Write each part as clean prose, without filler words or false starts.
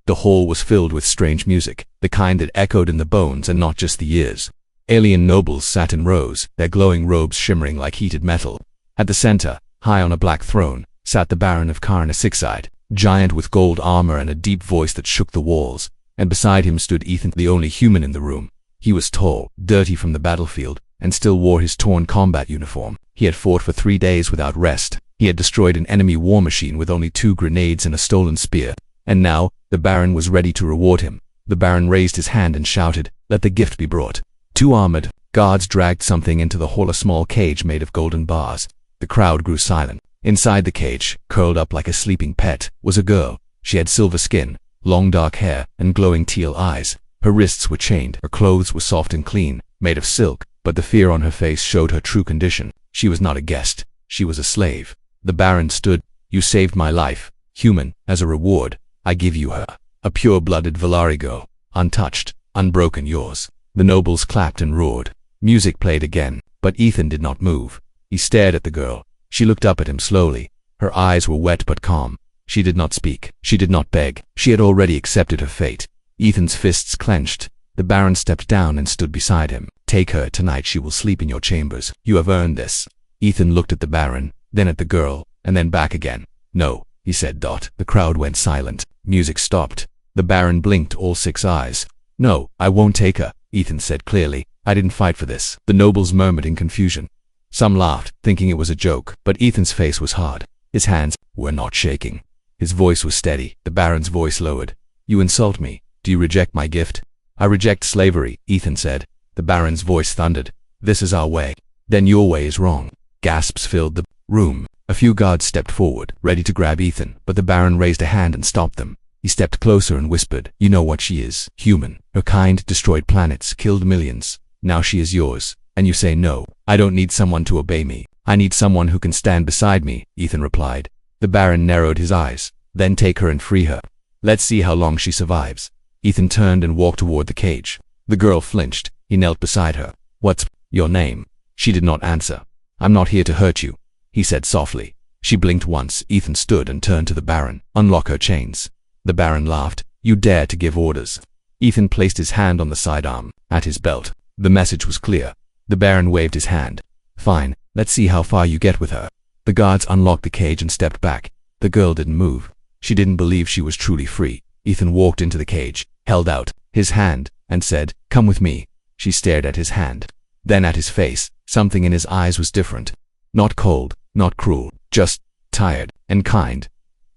The hall was filled with strange music, the kind that echoed in the bones and not just the ears. Alien nobles sat in rows, their glowing robes shimmering like heated metal. At the center, high on a black throne, sat the Baron of Karna-Sixide, giant with gold armor and a deep voice that shook the walls, and beside him stood Ethan, the only human in the room. He was tall, dirty from the battlefield, and still wore his torn combat uniform. He had fought for 3 days without rest. He had destroyed an enemy war machine with only 2 grenades and a stolen spear. And now, the Baron was ready to reward him. The Baron raised his hand and shouted, "Let the gift be brought." 2 armored guards dragged something into the hall, a small cage made of golden bars. The crowd grew silent. Inside the cage, curled up like a sleeping pet, was a girl. She had silver skin, long dark hair, and glowing teal eyes. Her wrists were chained. Her clothes were soft and clean, made of silk, but the fear on her face showed her true condition. She was not a guest. She was a slave. The Baron stood. "You saved my life, human. As a reward, I give you her. A pure-blooded Valari girl, untouched, unbroken, yours." The nobles clapped and roared. Music played again, but Ethan did not move. He stared at the girl. She looked up at him slowly. Her eyes were wet but calm. She did not speak. She did not beg. She had already accepted her fate. Ethan's fists clenched. The Baron stepped down and stood beside him. "Take her. Tonight she will sleep in your chambers. You have earned this." Ethan looked at the Baron, then at the girl, and then back again. "No," he said. The crowd went silent. Music stopped. The Baron blinked all 6 eyes. "No, I won't take her," Ethan said clearly. "I didn't fight for this." The nobles murmured in confusion. Some laughed, thinking it was a joke, but Ethan's face was hard. His hands were not shaking. His voice was steady. The Baron's voice lowered. "You insult me. Do you reject my gift?" "I reject slavery," Ethan said. The Baron's voice thundered. "This is our way." "Then your way is wrong." Gasps filled the room. A few guards stepped forward, ready to grab Ethan, but the Baron raised a hand and stopped them. He stepped closer and whispered, "You know what she is. Human. Her kind destroyed planets, killed millions. Now she is yours. And you say no. I don't need someone to obey me. I need someone who can stand beside me," Ethan replied. The Baron narrowed his eyes. "Then take her and free her. Let's see how long she survives." Ethan turned and walked toward the cage. The girl flinched. He knelt beside her. "What's your name?" She did not answer. "I'm not here to hurt you," he said softly. She blinked once. Ethan stood and turned to the Baron. "Unlock her chains." The Baron laughed. "You dare to give orders." Ethan placed his hand on the sidearm, at his belt. The message was clear. The Baron waved his hand. "Fine, let's see how far you get with her." The guards unlocked the cage and stepped back. The girl didn't move. She didn't believe she was truly free. Ethan walked into the cage, held out his hand, and said, "Come with me." She stared at his hand, then at his face. Something in his eyes was different. Not cold, not cruel, just tired and kind.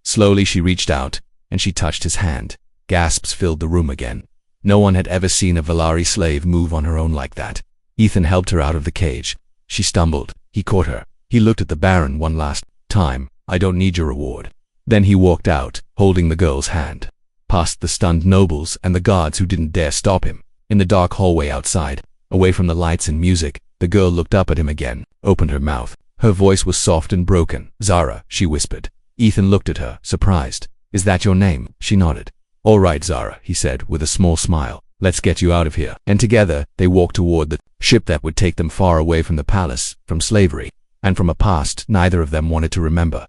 Slowly she reached out, and she touched his hand. Gasps filled the room again. No one had ever seen a Valari slave move on her own like that. Ethan helped her out of the cage. She stumbled. He caught her. He looked at the Baron one last time. "I don't need your reward." Then he walked out, holding the girl's hand, past the stunned nobles and the guards who didn't dare stop him. In the dark hallway outside, away from the lights and music, the girl looked up at him again, opened her mouth. Her voice was soft and broken. "Zara," she whispered. Ethan looked at her, surprised. "Is that your name?" She nodded. "All right, Zara," he said with a small smile. "Let's get you out of here." And together, they walked toward the ship that would take them far away from the palace, from slavery, and from a past neither of them wanted to remember.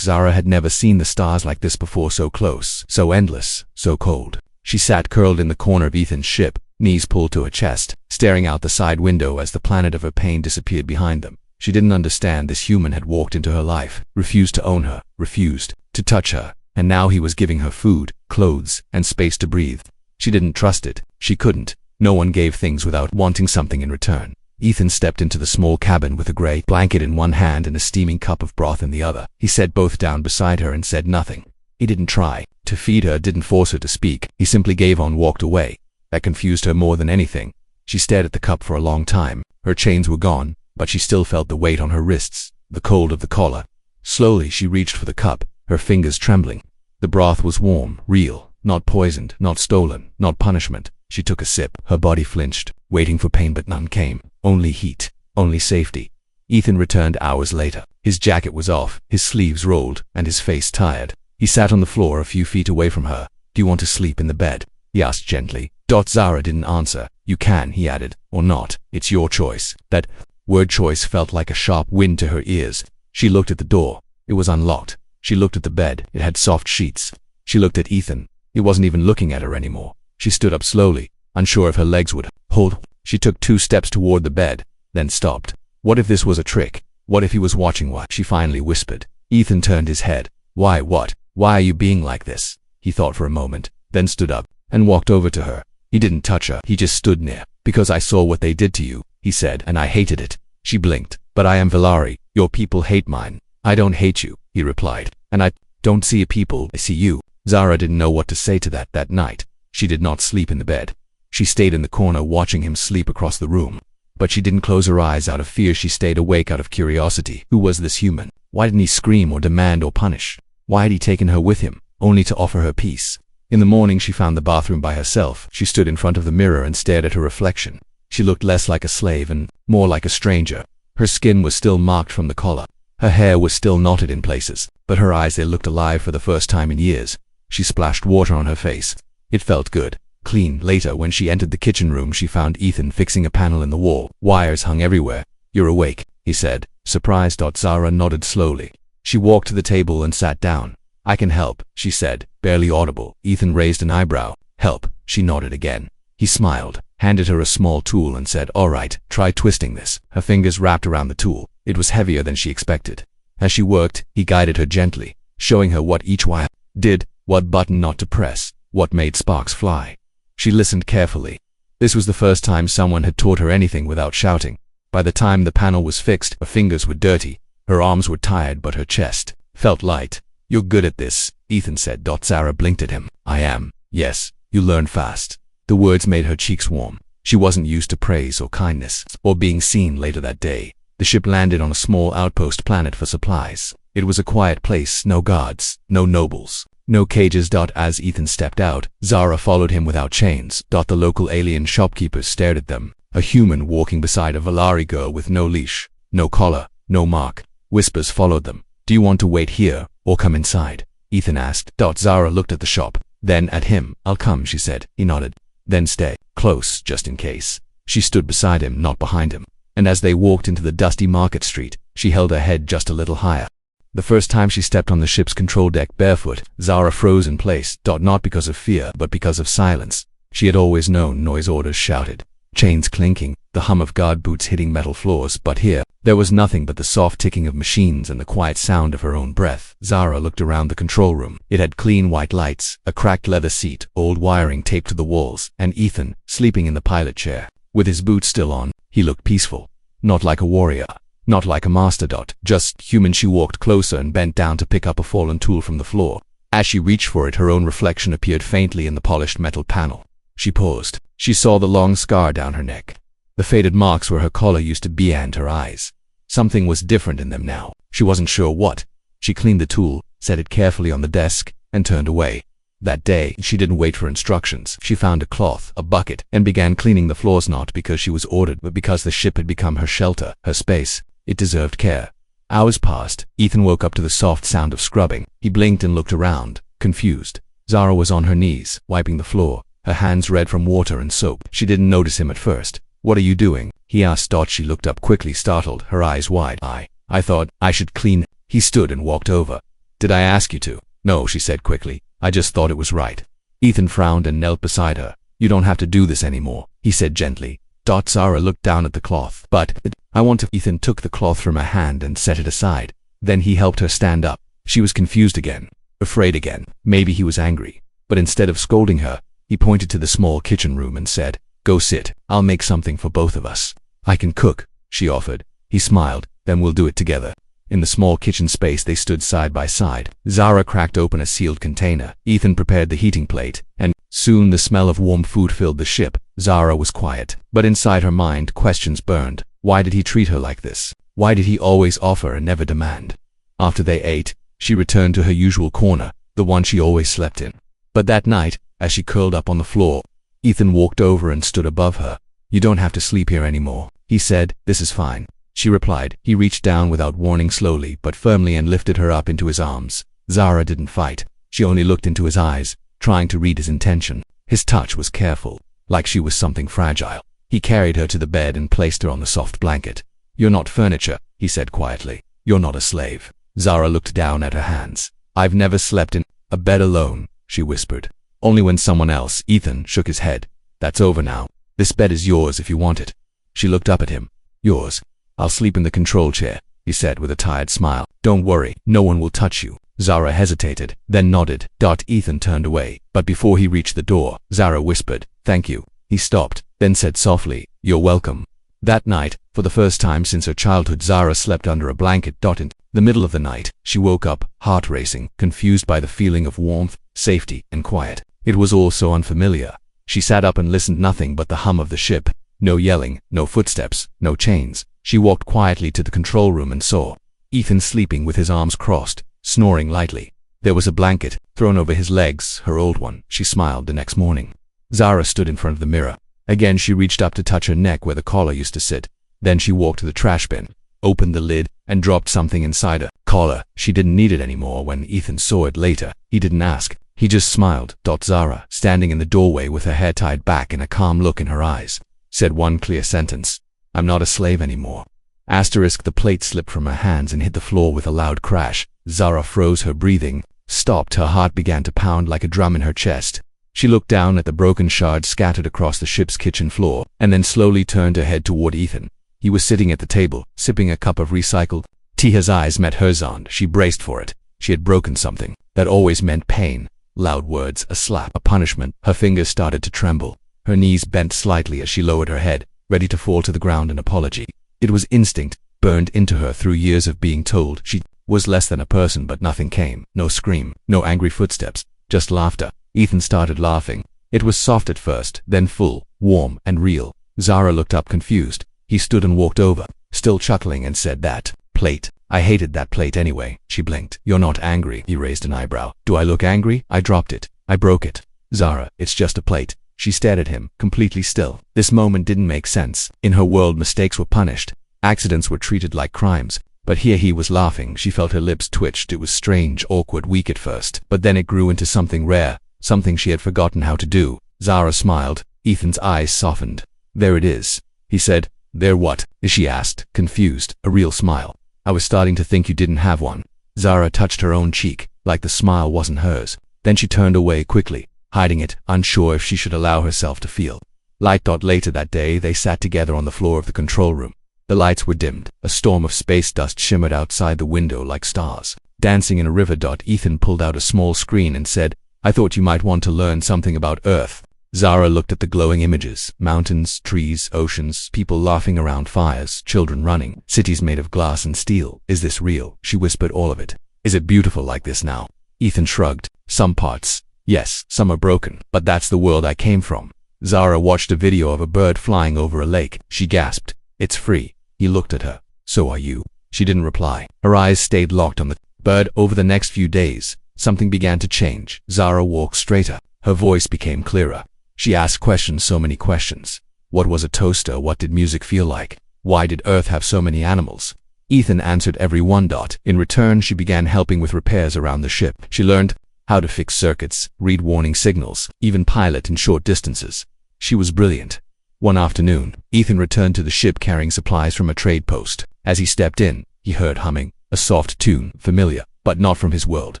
Zara had never seen the stars like this before, so close, so endless, so cold. She sat curled in the corner of Ethan's ship, knees pulled to her chest, staring out the side window as the planet of her pain disappeared behind them. She didn't understand this human had walked into her life, refused to own her, refused to touch her, and now he was giving her food, clothes, and space to breathe. She didn't trust it. She couldn't. No one gave things without wanting something in return. Ethan stepped into the small cabin with a gray blanket in one hand and a steaming cup of broth in the other. He set both down beside her and said nothing. He didn't try to feed her, didn't force her to speak. He simply gave and walked away. That confused her more than anything. She stared at the cup for a long time. Her chains were gone, but she still felt the weight on her wrists, the cold of the collar. Slowly she reached for the cup, her fingers trembling. The broth was warm, real, not poisoned, not stolen, not punishment. She took a sip. Her body flinched, waiting for pain, but none came. Only heat, only safety. Ethan returned hours later. His jacket was off, his sleeves rolled, and his face tired. He sat on the floor a few feet away from her. "Do you want to sleep in the bed?" he asked gently. Zara didn't answer. "You can," he added, "or not. It's your choice." That word choice felt like a sharp wind to her ears. She looked at the door. It was unlocked. She looked at the bed. It had soft sheets. She looked at Ethan. He wasn't even looking at her anymore. She stood up slowly, unsure if her legs would hold. She took 2 steps toward the bed, then stopped. What if this was a trick? What if he was watching what? She finally whispered. Ethan turned his head. Why, what? Why are you being like this? He thought for a moment, then stood up and walked over to her. He didn't touch her. He just stood near. Because I saw what they did to you, he said, and I hated it. She blinked. But I am Valari. Your people hate mine. I don't hate you, he replied. And I don't see people, I see you. Zara didn't know what to say to that night. She did not sleep in the bed. She stayed in the corner watching him sleep across the room. But she didn't close her eyes out of fear. She stayed awake out of curiosity. Who was this human? Why didn't he scream or demand or punish? Why had he taken her with him, only to offer her peace? In the morning she found the bathroom by herself. She stood in front of the mirror and stared at her reflection. She looked less like a slave and more like a stranger. Her skin was still marked from the collar. Her hair was still knotted in places, but her eyes, they looked alive for the first time in years. She splashed water on her face. It felt good, clean. Later, when she entered the kitchen room, she found Ethan fixing a panel in the wall. Wires hung everywhere. You're awake, he said, surprised. Zara nodded slowly. She walked to the table and sat down. I can help, she said, barely audible. Ethan raised an eyebrow. Help, she nodded again. He smiled, handed her a small tool and said, all right, try twisting this. Her fingers wrapped around the tool. It was heavier than she expected. As she worked, he guided her gently, showing her what each wire did, what button not to press, what made sparks fly. She listened carefully. This was the first time someone had taught her anything without shouting. By the time the panel was fixed, her fingers were dirty, her arms were tired, but her chest felt light. You're good at this, Ethan said. Zara blinked at him. I am. Yes, you learn fast. The words made her cheeks warm. She wasn't used to praise or kindness, or being seen. Later that day, the ship landed on a small outpost planet for supplies. It was a quiet place, no guards, no nobles, no cages. As Ethan stepped out, Zara followed him without chains. The local alien shopkeepers stared at them. A human walking beside a Valari girl with no leash, no collar, no mark. Whispers followed them. Do you want to wait here, or come inside? Ethan asked. Zara looked at the shop, then at him. I'll come, she said. He nodded. Then stay close, just in case. She stood beside him, not behind him. And as they walked into the dusty market street, she held her head just a little higher. The first time she stepped on the ship's control deck barefoot, Zara froze in place. Not because of fear, but because of silence. She had always known noise, orders shouted, chains clinking, the hum of guard boots hitting metal floors, but here, there was nothing but the soft ticking of machines and the quiet sound of her own breath. Zara looked around the control room. It had clean white lights, a cracked leather seat, old wiring taped to the walls, and Ethan, sleeping in the pilot chair. With his boots still on, he looked peaceful. Not like a warrior. Not like a master. Just human. She walked closer and bent down to pick up a fallen tool from the floor. As she reached for it, her own reflection appeared faintly in the polished metal panel. She paused. She saw the long scar down her neck, the faded marks where her collar used to be, and her eyes. Something was different in them now. She wasn't sure what. She cleaned the tool, set it carefully on the desk, and turned away. That day, she didn't wait for instructions. She found a cloth, a bucket, and began cleaning the floors, not because she was ordered, but because the ship had become her shelter, her space. It deserved care. Hours passed. Ethan woke up to the soft sound of scrubbing. He blinked and looked around, confused. Zara was on her knees, wiping the floor, her hands red from water and soap. She didn't notice him at first. What are you doing? He asked. She looked up quickly, startled, her eyes wide. I thought I should clean. He stood and walked over. Did I ask you to? No, she said quickly. I just thought it was right. Ethan frowned and knelt beside her. You don't have to do this anymore, he said gently. Zara looked down at the cloth. But I want to. Ethan took the cloth from her hand and set it aside. Then he helped her stand up. She was confused again, afraid again. Maybe he was angry. But instead of scolding her, he pointed to the small kitchen room and said, Go sit. I'll make something for both of us. I can cook, she offered. He smiled. Then we'll do it together. In the small kitchen space, they stood side by side. Zara cracked open a sealed container. Ethan prepared the heating plate, and soon the smell of warm food filled the ship. Zara was quiet, but inside her mind, questions burned. Why did he treat her like this? Why did he always offer and never demand? After they ate, she returned to her usual corner, the one she always slept in. But that night, as she curled up on the floor, Ethan walked over and stood above her. You don't have to sleep here anymore, he said. This is fine, she replied. He reached down without warning, slowly but firmly, and lifted her up into his arms. Zara didn't fight. She only looked into his eyes, trying to read his intention. His touch was careful, like she was something fragile. He carried her to the bed and placed her on the soft blanket. You're not furniture, he said quietly. You're not a slave. Zara looked down at her hands. I've never slept in a bed alone, she whispered. Only when someone else. Ethan shook his head. That's over now. This bed is yours if you want it. She looked up at him. Yours. I'll sleep in the control chair, he said with a tired smile. Don't worry, no one will touch you. Zara hesitated, then nodded. Ethan turned away, but before he reached the door, Zara whispered, "Thank you." He stopped, then said softly, "You're welcome." That night, for the first time since her childhood, Zara slept under a blanket. In the middle of the night, she woke up, heart racing, confused by the feeling of warmth, safety, and quiet. It was all so unfamiliar. She sat up and listened. Nothing but the hum of the ship. No yelling, no footsteps, no chains. She walked quietly to the control room and saw Ethan sleeping with his arms crossed, snoring lightly. There was a blanket thrown over his legs, her old one. She smiled the next morning. Zara stood in front of the mirror. Again she reached up to touch her neck where the collar used to sit. Then she walked to the trash bin, opened the lid, and dropped something inside her collar. She didn't need it anymore. When Ethan saw it later, he didn't ask. He just smiled. Zara, standing in the doorway with her hair tied back and a calm look in her eyes, said one clear sentence. "I'm not a slave anymore." The plate slipped from her hands and hit the floor with a loud crash. Zara froze. Her breathing stopped. Her heart began to pound like a drum in her chest. She looked down at the broken shards scattered across the ship's kitchen floor, and then slowly turned her head toward Ethan. He was sitting at the table, sipping a cup of recycled tea. His eyes met hers and she braced for it. She had broken something that always meant pain. Loud words, a slap, a punishment. Her fingers started to tremble. Her knees bent slightly as she lowered her head, ready to fall to the ground in apology. It was instinct, burned into her through years of being told she was less than a person, but nothing came. No scream, no angry footsteps, just laughter. Ethan started laughing. It was soft at first, then full, warm, and real. Zara looked up confused. He stood and walked over, still chuckling, and said, "That plate. I hated that plate anyway." She blinked. "You're not angry?" He raised an eyebrow. "Do I look angry? I dropped it. I broke it." "Zara, it's just a plate." She stared at him, completely still. This moment didn't make sense. In her world, mistakes were punished. Accidents were treated like crimes. But here he was laughing. She felt her lips twitched. It was strange, awkward, weak at first. But then it grew into something rare, something she had forgotten how to do. Zara smiled. Ethan's eyes softened. "There it is," he said. "There what?" she asked, confused. A real smile. "I was starting to think you didn't have one." Zara touched her own cheek, like the smile wasn't hers. Then she turned away quickly, hiding it, unsure if she should allow herself to feel light. Later that day, they sat together on the floor of the control room. The lights were dimmed. A storm of space dust shimmered outside the window like stars dancing in a river. Ethan pulled out a small screen and said, "I thought you might want to learn something about Earth." Zara looked at the glowing images. Mountains, trees, oceans, people laughing around fires, children running, cities made of glass and steel. "Is this real?" she whispered. "All of it. Is it beautiful like this now?" Ethan shrugged. "Some parts. Yes, some are broken. But that's the world I came from." Zara watched a video of a bird flying over a lake. She gasped. "It's free." He looked at her. "So are you." She didn't reply. Her eyes stayed locked on the bird. Over the next few days, something began to change. Zara walked straighter. Her voice became clearer. She asked questions, so many questions. What was a toaster? What did music feel like? Why did Earth have so many animals? Ethan answered every one. In return, she began helping with repairs around the ship. She learned how to fix circuits, read warning signals, even pilot in short distances. She was brilliant. One afternoon, Ethan returned to the ship carrying supplies from a trade post. As he stepped in, he heard humming, a soft tune, familiar, but not from his world.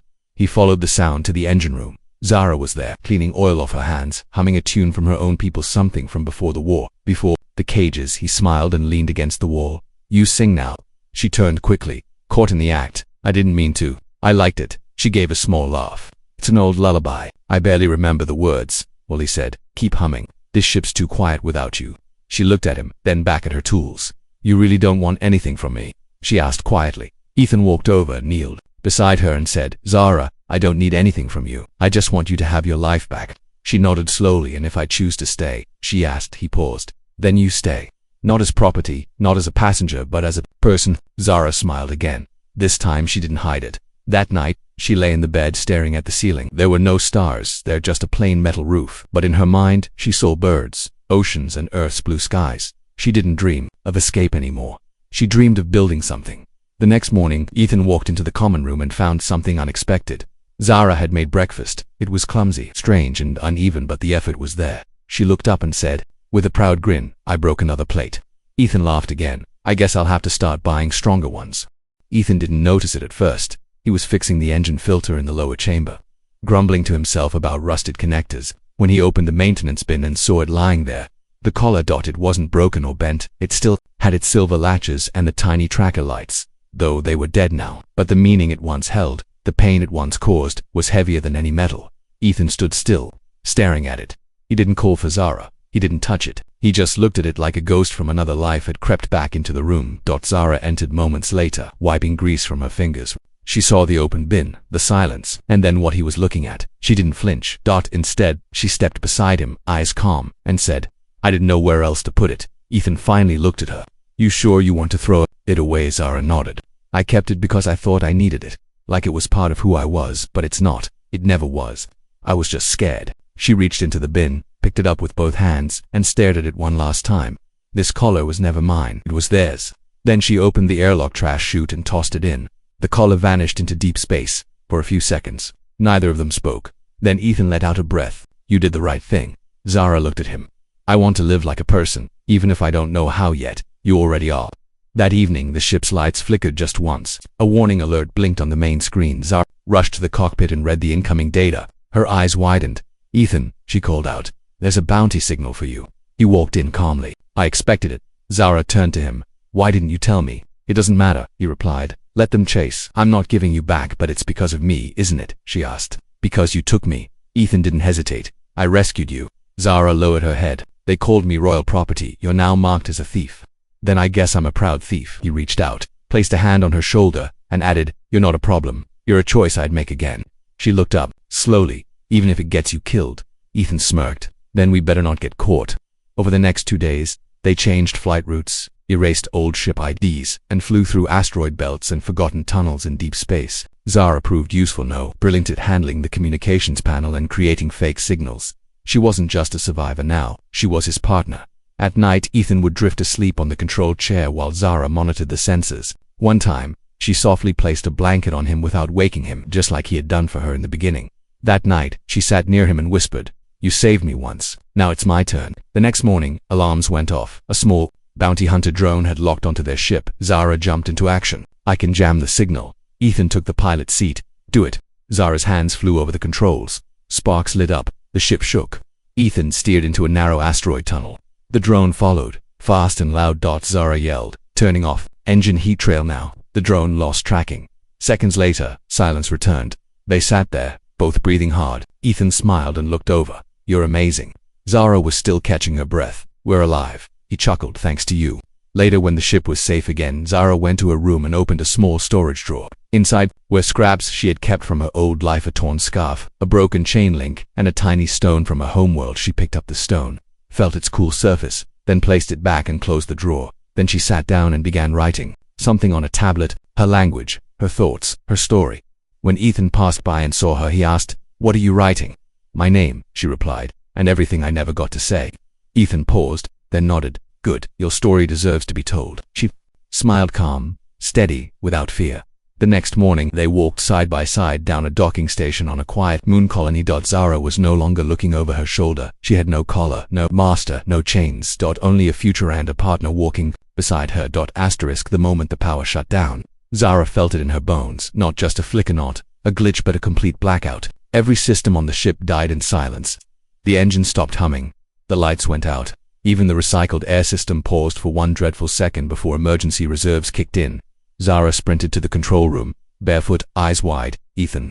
He followed the sound to the engine room. Zara was there, cleaning oil off her hands, humming a tune from her own people, something from before the war. "Before the cages." He smiled and leaned against the wall. "You sing now." She turned quickly, caught in the act. "I didn't mean to. I liked it." She gave a small laugh. "It's an old lullaby. I barely remember the words." "Well," he said, "keep humming. This ship's too quiet without you." She looked at him, then back at her tools. "You really don't want anything from me?" she asked quietly. Ethan walked over, kneeled beside her and said, "Zara, I don't need anything from you. I just want you to have your life back." She nodded slowly. "And if I choose to stay?" she asked. He paused. "Then you stay. Not as property, not as a passenger, but as a person." Zara smiled again. This time she didn't hide it. That night, she lay in the bed staring at the ceiling. There were no stars, there just a plain metal roof. But in her mind, she saw birds, oceans, and Earth's blue skies. She didn't dream of escape anymore. She dreamed of building something. The next morning, Ethan walked into the common room and found something unexpected. Zara had made breakfast. It was clumsy, strange, and uneven, but the effort was there. She looked up and said, with a proud grin, "I broke another plate." Ethan laughed again. "I guess I'll have to start buying stronger ones." Ethan didn't notice it at first. He was fixing the engine filter in the lower chamber. grumbling to himself about rusted connectors. When he opened the maintenance bin and saw it lying there, the collar it wasn't broken or bent. It still had its silver latches and the tiny tracker lights, though they were dead now. But the meaning it once held, the pain it once caused, was heavier than any metal. Ethan stood still, staring at it. He didn't call for Zara. He didn't touch it. He just looked at it like a ghost from another life had crept back into the room. Zara entered moments later, wiping grease from her fingers. She saw the open bin, the silence, and then what he was looking at. She didn't flinch. Instead, she stepped beside him, eyes calm, and said, "I didn't know where else to put it." Ethan finally looked at her. "You sure you want to throw it away?" Zara nodded. "I kept it because I thought I needed it. Like it was part of who I was, but it's not. It never was. I was just scared." She reached into the bin, picked it up with both hands, and stared at it one last time. "This collar was never mine. It was theirs." Then she opened the airlock trash chute and tossed it in. The collar vanished into deep space. For a few seconds, neither of them spoke. Then Ethan let out a breath. "You did the right thing." Zara looked at him. "I want to live like a person, even if I don't know how yet. You already are." That evening, the ship's lights flickered just once. A warning alert blinked on the main screen. Zara rushed to the cockpit and read the incoming data. Her eyes widened. "Ethan," she called out, "there's a bounty signal for you." He walked in calmly. "I expected it." Zara turned to him. "Why didn't you tell me?" "It doesn't matter," he replied. "Let them chase. I'm not giving you back, but it's because of me, isn't it?" she asked. "Because you took me." Ethan didn't hesitate. "I rescued you." Zara lowered her head. "They called me royal property. You're now marked as a thief." "Then I guess I'm a proud thief." He reached out, placed a hand on her shoulder, and added, "You're not a problem. You're a choice I'd make again." She looked up, slowly. "Even if it gets you killed." Ethan smirked. "Then we better not get caught." Over the next 2 days, they changed flight routes, erased old ship IDs, and flew through asteroid belts and forgotten tunnels in deep space. Zara proved useful, brilliant at handling the communications panel and creating fake signals. She wasn't just a survivor now, she was his partner. At night, Ethan would drift asleep on the control chair while Zara monitored the sensors. One time, she softly placed a blanket on him without waking him, just like he had done for her in the beginning. That night, she sat near him and whispered, "You saved me once. Now it's my turn." The next morning, alarms went off. A small bounty hunter drone had locked onto their ship. Zara jumped into action. "I can jam the signal." Ethan took the pilot seat. "Do it." Zara's hands flew over the controls. Sparks lit up. The ship shook. Ethan steered into a narrow asteroid tunnel. The drone followed, fast and loud. Zara yelled, "Turning off. Engine heat trail now." The drone lost tracking. Seconds later, silence returned. They sat there, both breathing hard. Ethan smiled and looked over. "You're amazing." Zara was still catching her breath. "We're alive." He chuckled, "Thanks to you." Later, when the ship was safe again, Zara went to her room and opened a small storage drawer. Inside were scraps she had kept from her old life, a torn scarf, a broken chain link, and a tiny stone from her homeworld. She picked up the stone, felt its cool surface, then placed it back and closed the drawer. Then she sat down and began writing. Something on a tablet, her language, her thoughts, her story. When Ethan passed by and saw her, he asked, "What are you writing?" "My name," she replied, "and everything I never got to say." Ethan paused, then nodded. "Good. Your story deserves to be told." She smiled, calm, steady, without fear. The next morning, they walked side by side down a docking station on a quiet moon colony. Zara was no longer looking over her shoulder. She had no collar, no master, no chains. Only a future and a partner walking beside her. The moment the power shut down, Zara felt it in her bones. Not just a flicker, not a glitch, but a complete blackout. Every system on the ship died in silence. The engine stopped humming. The lights went out. Even the recycled air system paused for one dreadful second before emergency reserves kicked in. Zara sprinted to the control room, barefoot, eyes wide. Ethan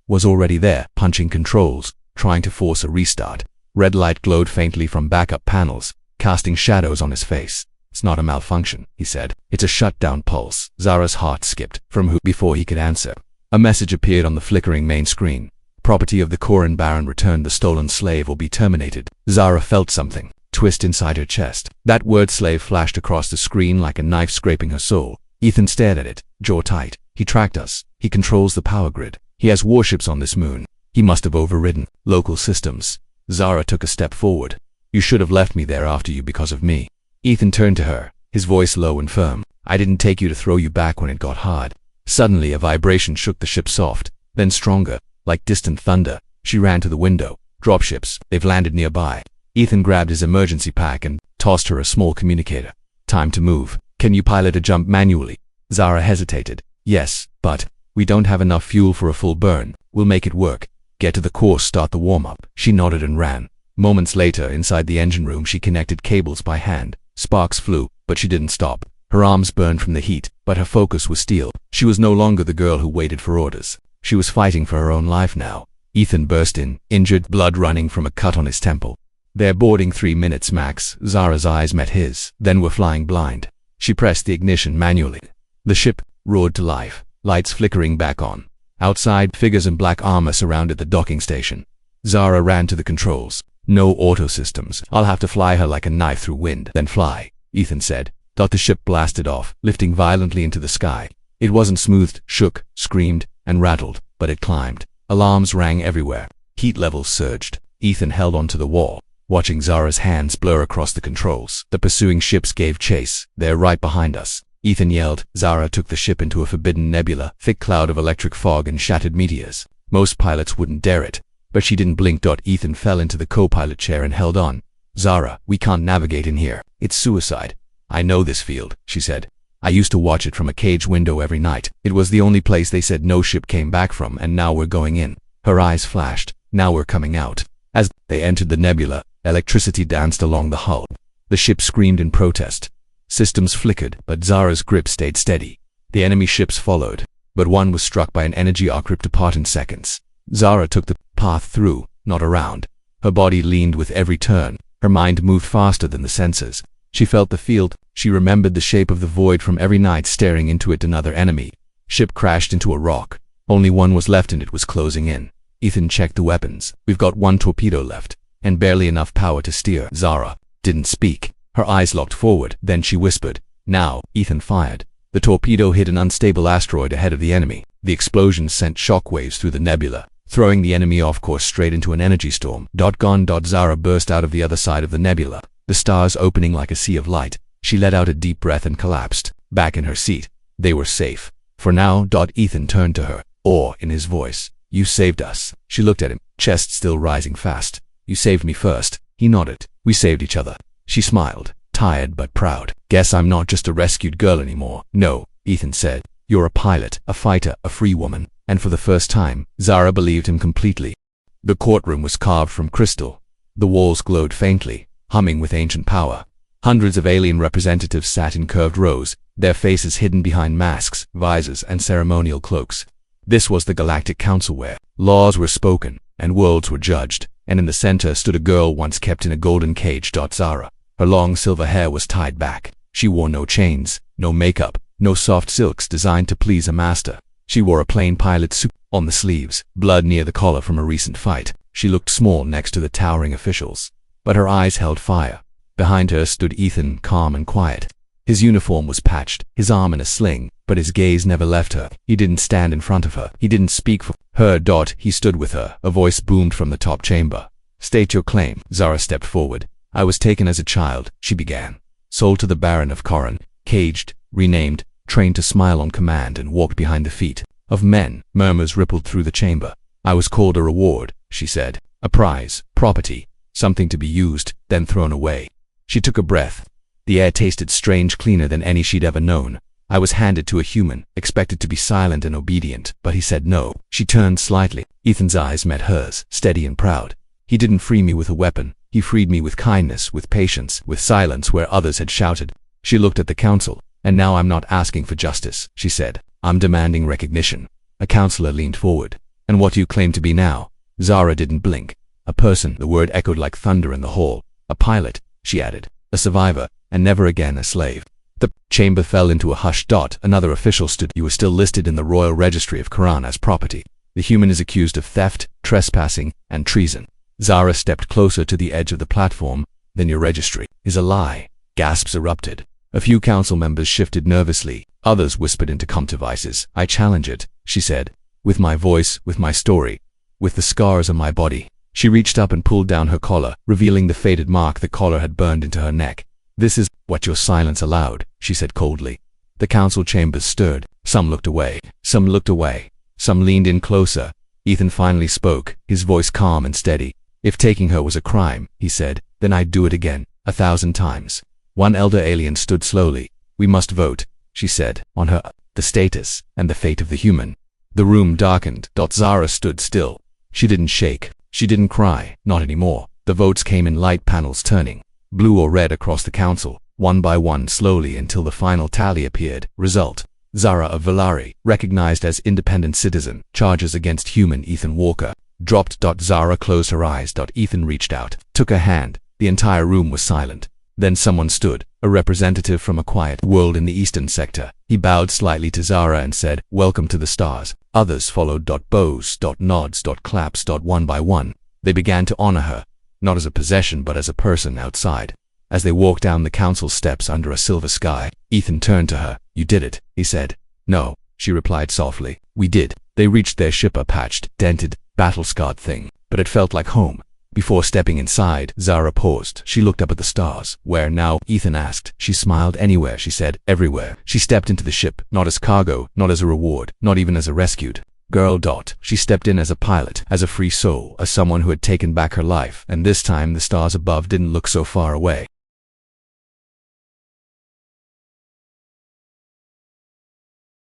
was already there, punching controls, trying to force a restart. Red light glowed faintly from backup panels, casting shadows on his face. "It's not a malfunction," he said. "It's a shutdown pulse." Zara's heart skipped. From who? Before he could answer, a message appeared on the flickering main screen. "Property of the Koran Baron returned. The stolen slave will be terminated." Zara felt something twist inside her chest. That word "slave" flashed across the screen like a knife scraping her soul. Ethan stared at it, jaw tight. "He tracked us. He controls the power grid. He has warships on this moon. He must have overridden local systems." Zara took a step forward. "You should have left me there after you because of me." Ethan turned to her, his voice low and firm. "I didn't take you to throw you back when it got hard." Suddenly, a vibration shook the ship, soft, then stronger, like distant thunder. She ran to the window. "Dropships. They've landed nearby." Ethan grabbed his emergency pack and tossed her a small communicator. "Time to move. Can you pilot a jump manually?" Zara hesitated. "Yes, but we don't have enough fuel for a full burn." "We'll make it work." Get to the course, start the warm-up. She nodded and ran. Moments later, inside the engine room, she connected cables by hand. Sparks flew, but she didn't stop. Her arms burned from the heat, but her focus was steel. She was no longer the girl who waited for orders. She was fighting for her own life now. Ethan burst in, injured, blood running from a cut on his temple. They're boarding 3 minutes max. Zara's eyes met his, then were flying blind. She pressed the ignition manually. The ship roared to life, lights flickering back on. Outside, figures in black armor surrounded the docking station. Zara ran to the controls. No auto systems. I'll have to fly her like a knife through wind. Then fly, Ethan said. The ship blasted off, lifting violently into the sky. It wasn't smoothed, shook, screamed, and rattled, but it climbed. Alarms rang everywhere. Heat levels surged. Ethan held onto the wall, watching Zara's hands blur across the controls. The pursuing ships gave chase. They're right behind us. Ethan yelled. Zara took the ship into a forbidden nebula, thick cloud of electric fog and shattered meteors. Most pilots wouldn't dare it, but she didn't blink. Ethan fell into the co-pilot chair and held on. Zara, we can't navigate in here. It's suicide. I know this field, she said. I used to watch it from a cage window every night. It was the only place they said no ship came back from, and now we're going in. Her eyes flashed. Now we're coming out. As they entered the nebula, electricity danced along the hull. The ship screamed in protest. Systems flickered, but Zara's grip stayed steady. The enemy ships followed, but one was struck by an energy arc ripped apart in seconds. Zara took the path through, not around. Her body leaned with every turn. Her mind moved faster than the sensors. She felt the field. She remembered the shape of the void from every night staring into it. Another enemy. Ship crashed into a rock. Only one was left and it was closing in. Ethan checked the weapons. We've got 1 torpedo left, and barely enough power to steer. Zara didn't speak. Her eyes locked forward. Then she whispered. Now, Ethan fired. The torpedo hit an unstable asteroid ahead of the enemy. The explosion sent shockwaves through the nebula, throwing the enemy off course straight into an energy storm. Gone. Zara burst out of the other side of the nebula, the stars opening like a sea of light. She let out a deep breath and collapsed, back in her seat. They were safe. For now. Ethan turned to her, awe in his voice. You saved us. She looked at him, chest still rising fast. You saved me first. He nodded. We saved each other. She smiled, tired but proud. Guess I'm not just a rescued girl anymore. No, Ethan said. You're a pilot, a fighter, a free woman. And for the first time, Zara believed him completely. The courtroom was carved from crystal. The walls glowed faintly, humming with ancient power. Hundreds of alien representatives sat in curved rows, their faces hidden behind masks, visors, and ceremonial cloaks. This was the Galactic Council where laws were spoken and worlds were judged, and in the center stood a girl once kept in a golden cage. Zara. Her long silver hair was tied back. She wore no chains, no makeup, no soft silks designed to please a master. She wore a plain pilot suit. On the sleeves, blood near the collar from a recent fight. She looked small next to the towering officials, but her eyes held fire. Behind her stood Ethan, calm and quiet. His uniform was patched, his arm in a sling, but his gaze never left her. He didn't stand in front of her. He didn't speak for her. He stood with her. A voice boomed from the top chamber. State your claim. Zara stepped forward. I was taken as a child, she began. Sold to the Baron of Corran, caged, renamed, trained to smile on command and walked behind the feet of men. Murmurs rippled through the chamber. I was called a reward, she said. A prize, property, something to be used, then thrown away. She took a breath. The air tasted strange, cleaner than any she'd ever known. I was handed to a human, expected to be silent and obedient, but he said no. She turned slightly. Ethan's eyes met hers, steady and proud. He didn't free me with a weapon. He freed me with kindness, with patience, with silence where others had shouted. She looked at the council. And now I'm not asking for justice, she said. I'm demanding recognition. A counselor leaned forward. And what do you claim to be now? Zara didn't blink. A person. The word echoed like thunder in the hall. A pilot, she added. A survivor, and never again a slave. The chamber fell into a hush. Another official stood. You were still listed in the Royal Registry of Corran as property. The human is accused of theft, trespassing, and treason. Zara stepped closer to the edge of the platform. Then your registry is a lie. Gasps erupted. A few council members shifted nervously. Others whispered into comm devices. I challenge it, she said. With my voice, with my story, with the scars on my body. She reached up and pulled down her collar, revealing the faded mark the collar had burned into her neck. This is what your silence allowed, she said coldly. The council chambers stirred. Some looked away. Some looked away. Some leaned in closer. Ethan finally spoke, his voice calm and steady. If taking her was a crime, he said, then I'd do it again, 1,000 times. One elder alien stood slowly. We must vote, she said, on her, the status, and the fate of the human. The room darkened. Zara stood still. She didn't shake. She didn't cry. Not anymore. The votes came in light panels turning, blue or red across the council, one by one slowly until the final tally appeared. Result: Zara of Valari, recognized as independent citizen. Charges against human Ethan Walker, dropped. Zara closed her eyes. Ethan reached out, took her hand. The entire room was silent. Then someone stood, a representative from a quiet world in the eastern sector. He bowed slightly to Zara and said, "Welcome to the stars." Others followed. Bows, nods, claps. One by one, they began to honor her, not as a possession but as a person outside. As they walked down the council steps under a silver sky, Ethan turned to her. "You did it," he said. "No," she replied softly. "We did." They reached their ship, a patched, dented, battle-scarred thing, but it felt like home. Before stepping inside, Zara paused. She looked up at the stars. "Where now?" Ethan asked. She smiled. "Anywhere," she said. "Everywhere." She stepped into the ship, not as cargo, not as a reward, not even as a rescued girl. She stepped in as a pilot, as a free soul, as someone who had taken back her life, and this time the stars above didn't look so far away.